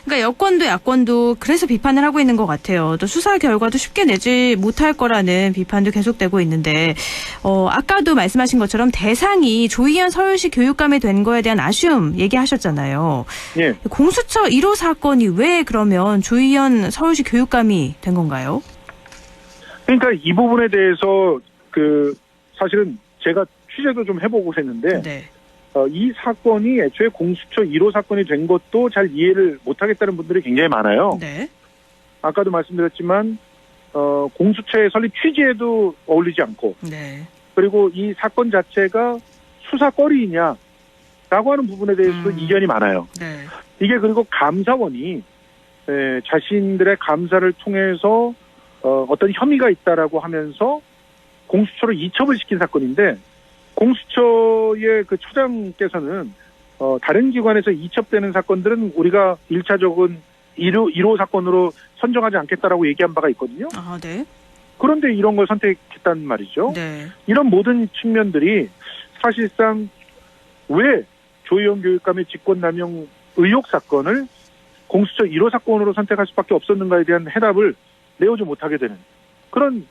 그러니까 여권도 야권도 그래서 비판을 하고 있는 것 같아요. 또 수사 결과도 쉽게 내지 못할 거라는 비판도 계속되고 있는데 아까도 말씀하신 것처럼 대상이 조희연 서울시 교육감이 된 거에 대한 아쉬움 얘기하셨잖아요. 예. 공수처 1호 사건이 왜 그러면 조희연 서울시 교육감이 된 건가요? 그러니까 이 부분에 대해서 사실은 제가 취재도 좀 해보고 했는데 네. 이 사건이 애초에 공수처 1호 사건이 된 것도 잘 이해를 못하겠다는 분들이 굉장히 많아요. 네. 아까도 말씀드렸지만 공수처의 설립 취지에도 어울리지 않고 네. 그리고 이 사건 자체가 수사거리이냐라고 하는 부분에 대해서도 이견이 많아요. 네. 이게 그리고 감사원이 자신들의 감사를 통해서 어떤 혐의가 있다라고 하면서 공수처로 이첩을 시킨 사건인데 공수처의 그 처장께서는 다른 기관에서 이첩되는 사건들은 우리가 1차적인 1호 사건으로 선정하지 않겠다라고 얘기한 바가 있거든요. 아, 네. 그런데 이런 걸 선택했단 말이죠. 네. 이런 모든 측면들이 사실상 왜 조희연 교육감의 직권남용 의혹 사건을 공수처 1호 사건으로 선택할 수밖에 없었는가에 대한 해답을 내오지 못하게 되는 그런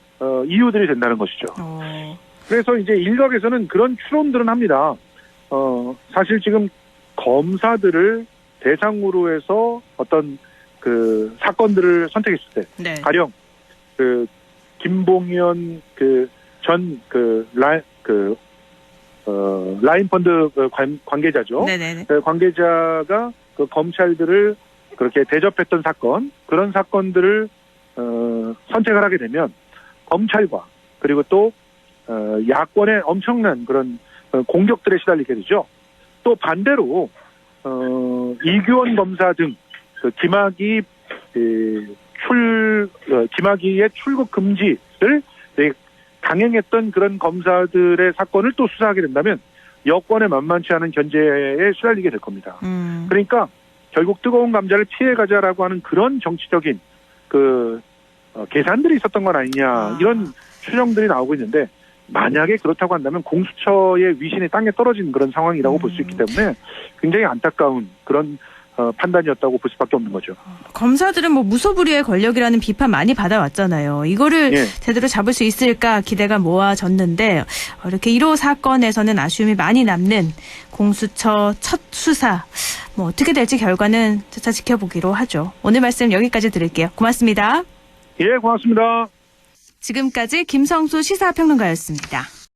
이유들이 된다는 것이죠. 그래서 이제 일각에서는 그런 추론들은 합니다. 사실 지금 검사들을 대상으로 해서 어떤 그 사건들을 선택했을 때, 네. 가령 김봉현 라인펀드 관계자죠. 네네네. 관계자가 검찰들을 그렇게 대접했던 사건, 그런 사건들을 선택을 하게 되면 검찰과 그리고 또 야권의 엄청난 그런 공격들에 시달리게 되죠. 또 반대로 이규원 검사 등 김학의의 출국 금지를 강행했던 그런 검사들의 사건을 또 수사하게 된다면 여권에 만만치 않은 견제에 시달리게 될 겁니다. 그러니까 결국 뜨거운 감자를 피해가자라고 하는 그런 정치적인 계산들이 있었던 건 아니냐 이런 추정들이 나오고 있는데 만약에 그렇다고 한다면 공수처의 위신이 땅에 떨어진 그런 상황이라고 볼 수 있기 때문에 굉장히 안타까운 그런 판단이었다고 볼 수밖에 없는 거죠. 검사들은 뭐 무소불위의 권력이라는 비판 많이 받아왔잖아요. 이거를 예. 제대로 잡을 수 있을까 기대가 모아졌는데 이렇게 1호 사건에서는 아쉬움이 많이 남는 공수처 첫 수사 뭐 어떻게 될지 결과는 차차 지켜보기로 하죠. 오늘 말씀 여기까지 드릴게요. 고맙습니다. 예, 고맙습니다. 지금까지 김성수 시사평론가였습니다.